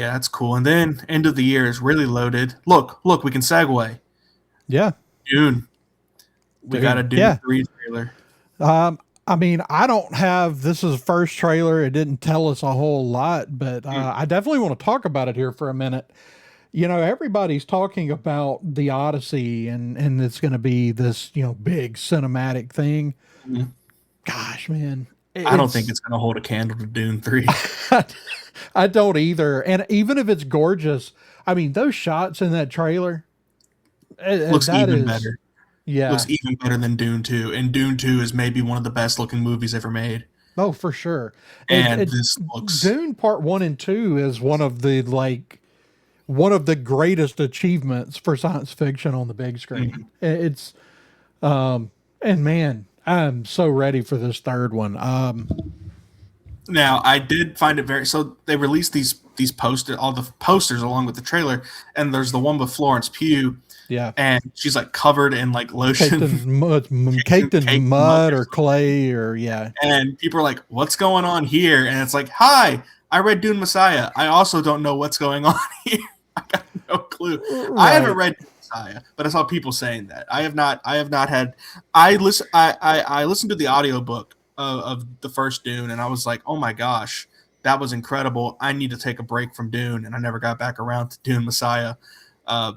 Yeah, that's cool. And then end of the year is really loaded. Look, we can segue. Yeah. Dune. We got a Dune. Dune Yeah. 3 trailer. I mean, I don't have this is the first trailer. It didn't tell us a whole lot, but I definitely want to talk about it here for a minute. You know, everybody's talking about the Odyssey and it's going to be this, big cinematic thing. Mhm. Gosh, man. I don't think It's it's going to hold a candle to Dune 3. I don't either. And even if it's gorgeous, I mean, those shots in that trailer, Looks that even is, better. yeah. Looks even better than Dune 2. And Dune 2 is maybe one of the best looking movies ever made. Oh, for sure. And It this looks Dune Part 1 and 2 is one of the greatest achievements for science fiction on the big screen. It's and man, I'm so ready for this third one. Now, I did find it very so they released these posters, all the posters along with the trailer, and there's the one with Florence Pugh, Yeah. and she's like covered in like Caked lotion, in mud, caked in caked in mud mud or or something. clay or yeah. And people are like, "What's going on here?" And it's like, "Hi, I read Dune Messiah. I also don't know what's going on here. I got no clue. I haven't Right. read Dune Messiah, but I saw people saying that. I have not. I have not had. I listened to the audiobook of the first Dune, and I was like, "Oh my gosh, that was incredible. I need to take a break from Dune," and I never got back around to Dune Messiah, uh,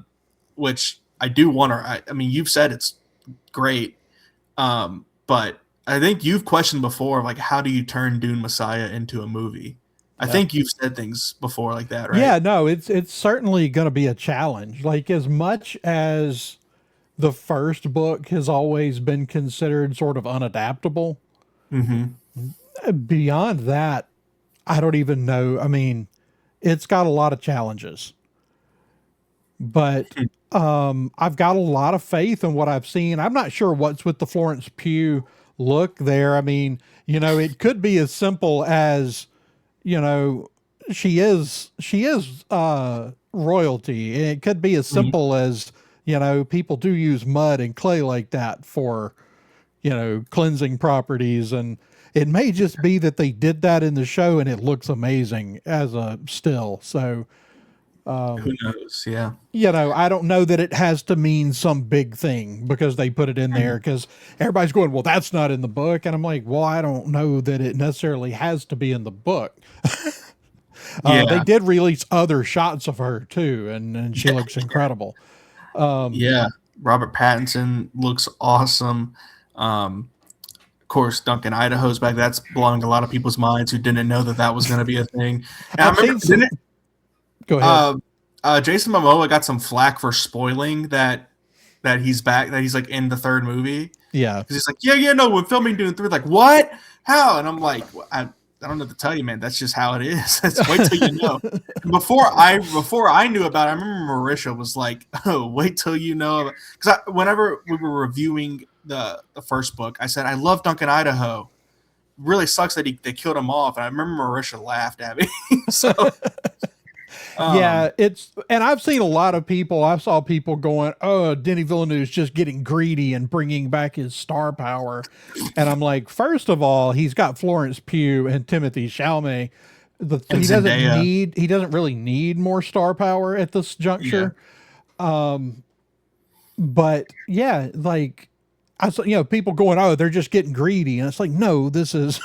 which I do want to. I mean, you've said it's great, but I think you've questioned before, like, how do you turn Dune Messiah into a movie? I Yeah. think you've said things before like that, right? Yeah, no, it's certainly going to be a challenge. Like as much as the first book has always been considered sort of unadaptable, Mm-hmm. beyond that, I don't even know. I mean, it's got a lot of challenges, but I've got a lot of faith in what I've seen. I'm not sure what's with the Florence Pugh look there. I mean, it could be as simple as, you know, she is royalty. It could be as Mm-hmm. simple as, people do use mud and clay like that for, cleansing properties. And it may just be that they did that in the show and it looks amazing as a still. So, Who knows? Yeah. I don't know that it has to mean some big thing because they put it in there because everybody's going, well, that's not in the book. And I'm like, well, I don't know that it necessarily has to be in the book. They Yeah. did release other shots of her too, and she looks incredible. Yeah. Robert Pattinson looks awesome. Of course, Duncan Idaho's back. That's blowing a lot of people's minds who didn't know that that was going to be a thing. And I I've remember, seen didn't some. it, Go ahead. Jason Momoa got some flack for spoiling that he's back, that he's like in the third movie. Yeah. Because he's like, yeah, no, we're filming Dune 3. Like, what? How? And I'm like, I don't know what to tell you, man. That's just how it is. Wait till you know. Before I knew about it, I remember Marisha was like, oh, wait till you know. Because whenever we were reviewing the first book, I said, I love Duncan Idaho. Really sucks that they killed him off. And I remember Marisha laughed at me. So, Yeah, um, and I've seen a lot of people. I saw people going, "Oh, Denis Villeneuve's just getting greedy and bringing back his star power," and I'm like, first of all, he's got Florence Pugh and Timothy Chalamet. and Zendaya. He doesn't really need more star power at this Yeah. juncture. But yeah, like I saw, people going, "Oh, they're just getting greedy," and it's like, no, this is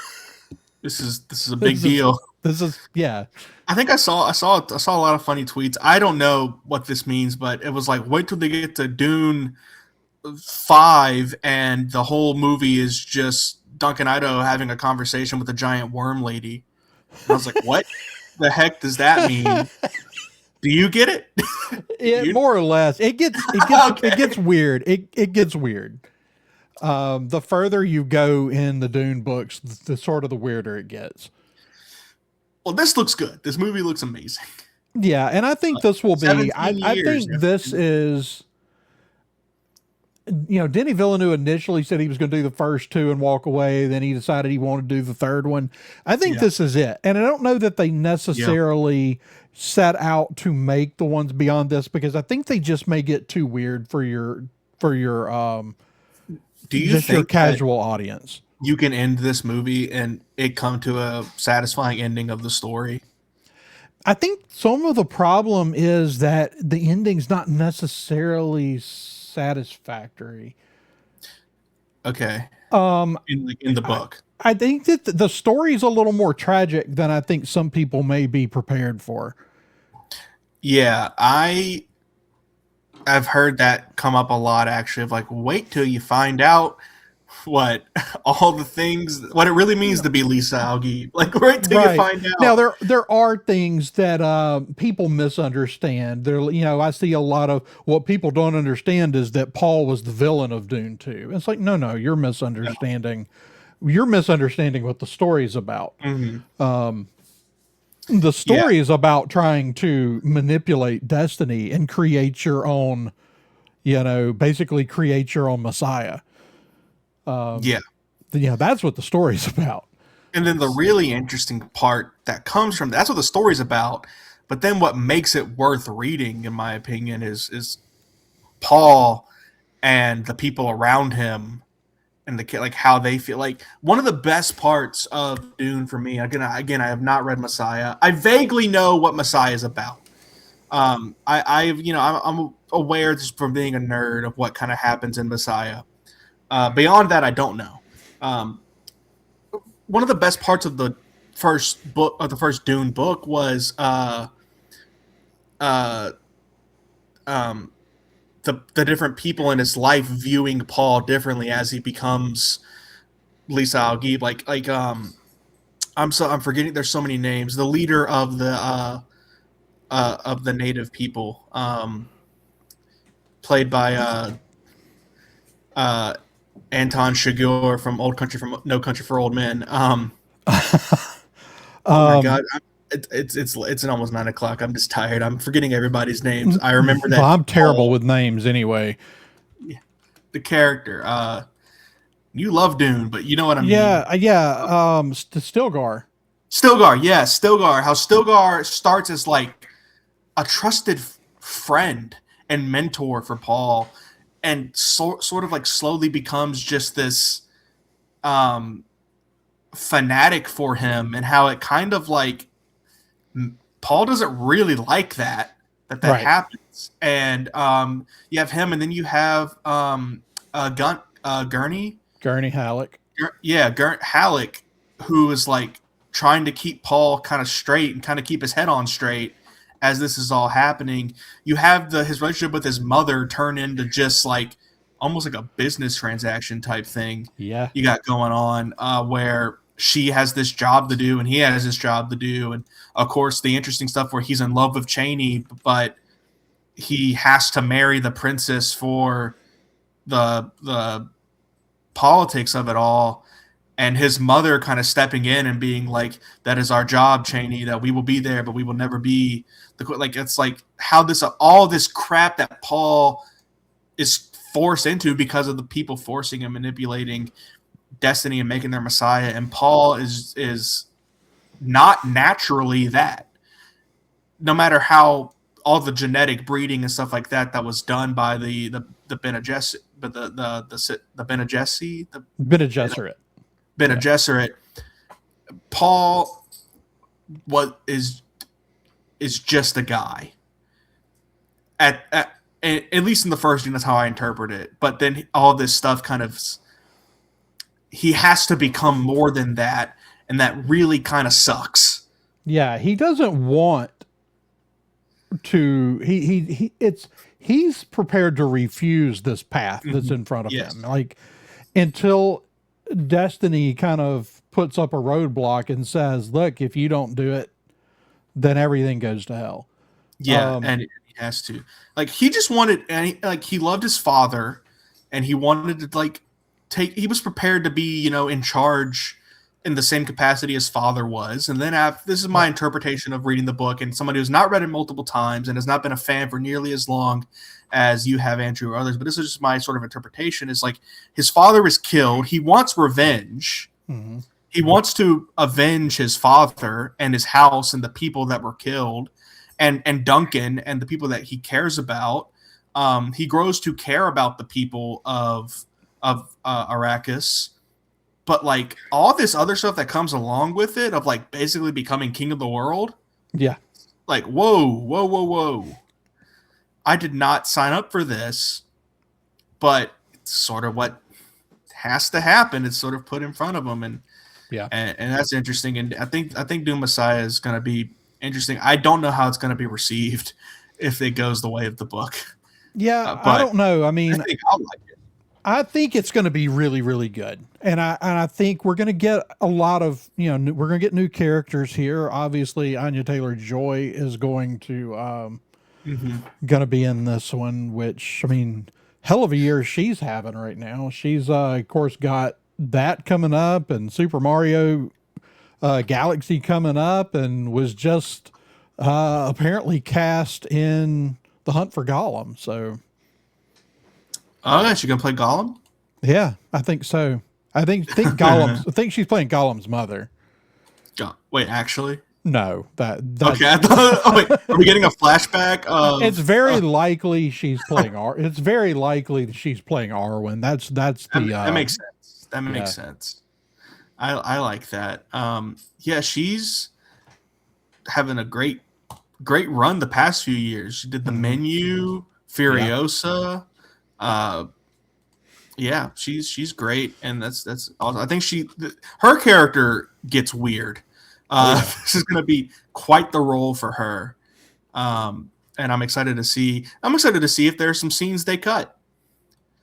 This is a big this is deal. this is yeah. I think I saw a lot of funny tweets. I don't know what this means, but it was like, wait till they get to Dune 5 and the whole movie is just Duncan Idaho having a conversation with a giant worm lady. And I was like, what the heck does that mean? Do you get it? It You more or less. It okay? gets weird. It gets weird. The further you go in the Dune books, the sort of the weirder it gets. Well, this looks good. This movie looks amazing. Yeah, and I think this will be. 17 I years. think this is. Denis Villeneuve initially said he was going to do the first two and walk away. Then he decided he wanted to do the third one. I think Yeah. this is it, and I don't know that they Yeah. necessarily set out to make the ones beyond this because I think they just may get too weird for your Do you just your think that casual audience. you can end this movie and it come to a satisfying ending of the story? I think some of the problem is that the ending's not necessarily satisfactory. Okay, Um, in the I, book. I think that the story's a little more tragic than I think some people may be prepared for. Yeah, I've heard that come up a lot actually. Of like, wait till you find out what all the things, what it really means to be Lisa Algi. Like, wait till you Right. find Now out. there are things that people misunderstand. There, I see a lot of what people don't understand is that Paul was the villain of Dune 2. It's like, no, you're misunderstanding. You're misunderstanding what the story's about. Mhm. The Yeah, story is about trying to manipulate destiny and create your own, basically create your own Messiah. yeah. That's what the story's about. And then the really interesting part that comes from that's what the story's about. But then what makes it worth reading, in my opinion, is Paul and the people around him and the like how they feel. Like one of the best parts of Dune for me. Again, I have not read Messiah. I vaguely know what Messiah is about. I've I'm aware just from being a nerd of what kind of happens in Messiah. Beyond that, I don't know. Um, One of the best parts of the first book of the first Dune book was uh, um, the different people in his life viewing Paul differently as he becomes Lisa Al Ghib. I'm forgetting. There's so many names. The leader of the native people, played by uh, Anton Chigurh from Old Country from No Country for Old Men. Oh my Um, god, it's almost 9 o'clock. I'm just tired. I'm forgetting everybody's names. I remember well, that I'm terrible Paul, with names anyway. the character. You love Dune, but you know what I Yeah, mean. Stilgar. Stilgar, yeah, Stilgar. How Stilgar starts as like a trusted friend and mentor for Paul, and sort of like slowly becomes just this um, fanatic for him, and how it kind of like Paul doesn't really like that Right. happens, and you have him, and then you have Gurney, Gurney Halleck. yeah, Halleck, who is like trying to keep Paul kind of straight and kind of keep his head on straight as this is all happening. You have his relationship with his mother turn into just like almost like a business transaction type thing Yeah. you got going on, where she has this job to do and he has this job to do, and of course the interesting stuff where he's in love with Cheney, but he has to marry the princess for the politics of it all, and his mother kind of stepping in and being like, "That is our job, Cheney. That we will be there, but we will never be the like." It's like how this all this crap that Paul is forced into because of the people forcing and manipulating destiny and making their Messiah, and Paul is not naturally that. No matter how all the genetic breeding and stuff like that was done by the Bene Gesserit, but the Bene Gesserit, the Bene Gesserit. Bene Yeah. Gesserit, Paul what is just a guy at least in the first thing. That's how I interpret it. But then all this stuff kind of, he has to become more than that, and that really kind of sucks. Yeah. He doesn't want to he it's he's prepared to refuse this path that's Mm-hmm. in front of him. Yes. Like until destiny kind of puts up a roadblock and says, "Look, if you don't do it, then everything goes to hell." Yeah, and he has to. Like he just wanted, and like he loved his father, and he wanted to like take. He was prepared to be, in charge in the same capacity his father was. And then after, this is my Right. interpretation of reading the book, and somebody who's not read it multiple times and has not been a fan for nearly as long as you have, Andrew, or others. But this is just my sort of interpretation. Is like his father is killed. He wants revenge. Mm-hmm. He wants to avenge his father and his house and the people that were killed, and Duncan and the people that he cares about. He grows to care about the people of Arrakis, but like all this other stuff that comes along with it, of like basically becoming king of the world, Yeah. like, whoa, whoa, whoa, whoa. I did not sign up for this, but it's sort of what has to happen. It's sort of put in front of them, Yeah. and that's interesting. And I think Doom Messiah is going to be interesting. I don't know how it's going to be received if it goes the way of the book, Yeah, I but don't know. I I mean, think I'll like it. I think it's going to be really, really good, and I think we're going to get a lot of we're going to get new characters here. Obviously, Anya Taylor-Joy is Mm-hmm. going to be in this one, which I mean, hell of a year she's having right now. She's of course got that coming up, and Super Mario Galaxy coming up, and was just apparently cast in The Hunt for Gollum. So Oh, yeah, she gonna play Gollum? yeah, I think so. I think Gollum's. I think she's playing Gollum's mother. Wait, actually? No, Okay, I that's. thought, oh, wait, are we getting a flashback It's of? very likely she's playing It's very likely that she's playing Arwen. That's the That makes sense. That yeah, makes sense. I like that. Yeah, she's having a great run the past few years. She did the hmm Menu, yeah, Furiosa. Uh, yeah, she's great, and that's awesome. I think her character gets weird. oh yeah, This is going to be quite the role for her, and I'm excited to see. I'm excited to see if there's some scenes they cut.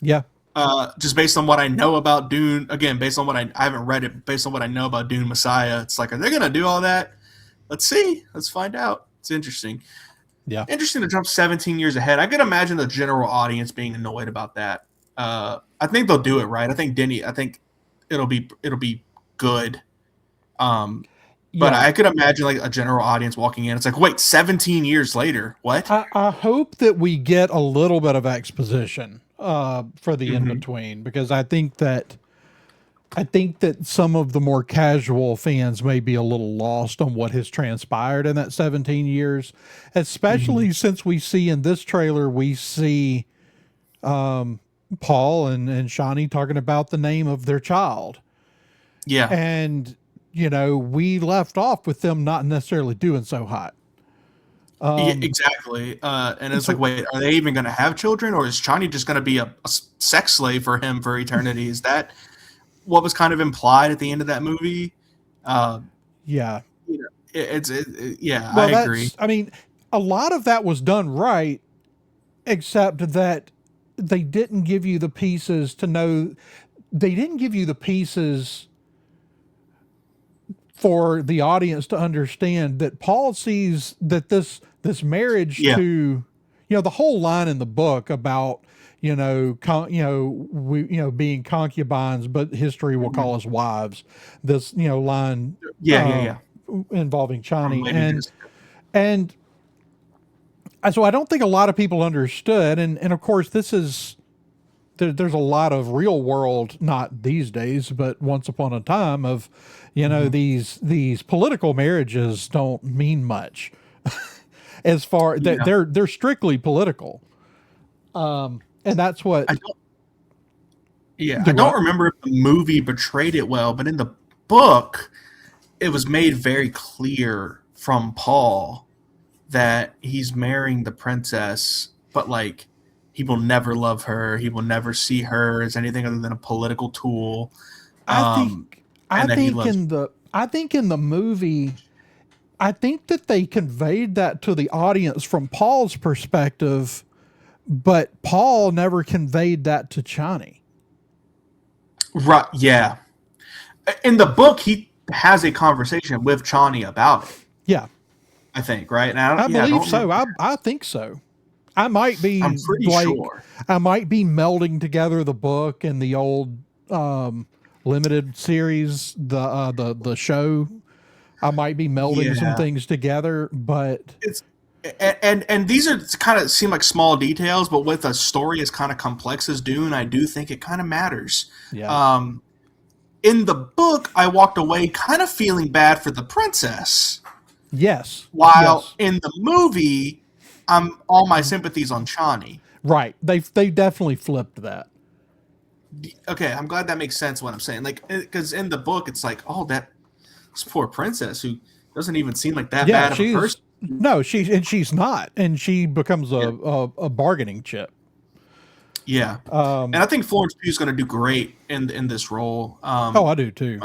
yeah, Just based on what I know about Dune, again, based on what I haven't read it, based on what I know about Dune Messiah, it's like, are they going to do all that? Let's see. Let's find out. It's interesting. yeah. Interesting to jump 17 years ahead. I could imagine the general audience being annoyed about that. I think they'll do it right. I think Denny. I think it'll be good. But Yeah, I could imagine like a general audience walking in. It's like, wait, 17 years later, what? I hope that we get a little bit of exposition for the in Mm-hmm. between, because I think that some of the more casual fans may be a little lost on what has transpired in that 17 years, Mm-hmm. especially since we see in this trailer, we see Paul and Shawnee talking about the name of their child. Yeah. And, we left off with them not necessarily doing so hot. Yeah, exactly. And And it's like, so, wait, are they even going to have children, or is Chani just going to be a sex slave for him for eternity? Is that what was kind of implied at the end of that movie? Uh, yeah. Yeah, I Well, agree. I mean, a lot of that was done right, except that they didn't give you the pieces to know, they didn't give you the pieces for the audience to understand that Paul sees that this marriage Yeah, to, the whole line in the book about, we, being concubines, but history will mhm. call us wives. This, line Yeah, yeah, yeah. involving From Chani, Lady Jessica. and so I don't think a lot of people understood, and of course this is there's a lot of real world, not these days, but once upon a time of, Hmm. these political marriages don't mean much as far that Yeah, they're strictly political, and that's what I don't. Yeah, I do don't what. remember if the movie portrayed it well, but in the book, it was made very clear from Paul that he's marrying the princess, but like he will never love her. He will never see her as anything other than a political tool. I Um, think I and that he think loves. in the I think in the movie, I think that they conveyed that to the audience from Paul's perspective, but Paul never conveyed that to Chani. Right? Yeah. In the book, he has a conversation with Chani about it. Yeah, I think, right? And I don't. I Yeah, I believe don't so. remember. I think so. I might I'm be pretty like, sure. I might be melding together the book and the old limited series, the show. I might be melding some Yeah. things together, but It's and these are kind of seem like small details, but with a story as kind of complex as Dune, I do think it kind of matters. yeah, Um, in the book, I walked away kind of feeling bad for the princess, yes, while yes, in the movie, I'm all my sympathies on Chani. right. They definitely flipped that. Okay, I'm glad that makes sense. What I'm saying, like, because in the book, it's like, oh, that this poor princess who doesn't even seem like that Yeah, bad of a person. No, she's not, and she becomes Yeah. a bargaining chip. Yeah. And I think Florence Pugh is going to do great in this role. Oh, I do too.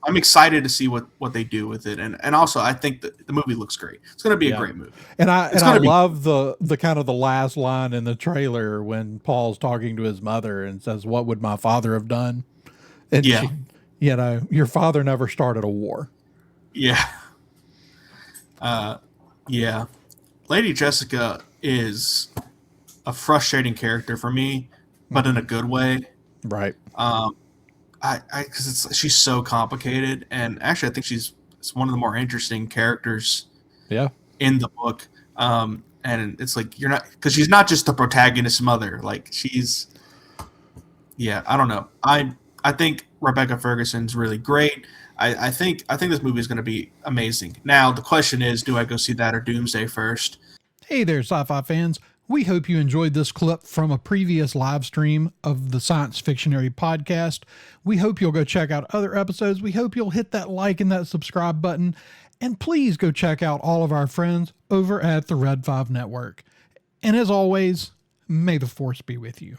I'm excited to see what they do with it, and also I think that the movie looks great. It's going to be a Yeah. great movie. And It's I going to be love the kind of the last line in the trailer when Paul's talking to his mother and says, "What would my father have done?" And yeah, she, your father never started a war. yeah, yeah. Lady Jessica is a frustrating character for me, but in a good way. Right. Because she's so complicated, and actually, I think it's one of the more interesting characters Yeah. in the book. And it's like you're not because she's not just the protagonist's mother. Like yeah, I don't know. I think Rebecca Ferguson's really great. I think this movie is going to be amazing. Now the question is, do I go see that or Doomsday first? Hey there, sci-fi fans. We hope you enjoyed this clip from a previous live stream of the Science Fictionary podcast. We hope you'll go check out other episodes. We hope you'll hit that like and that subscribe button. And please go check out all of our friends over at the Red 5 Network. And as always, may the Force be with you.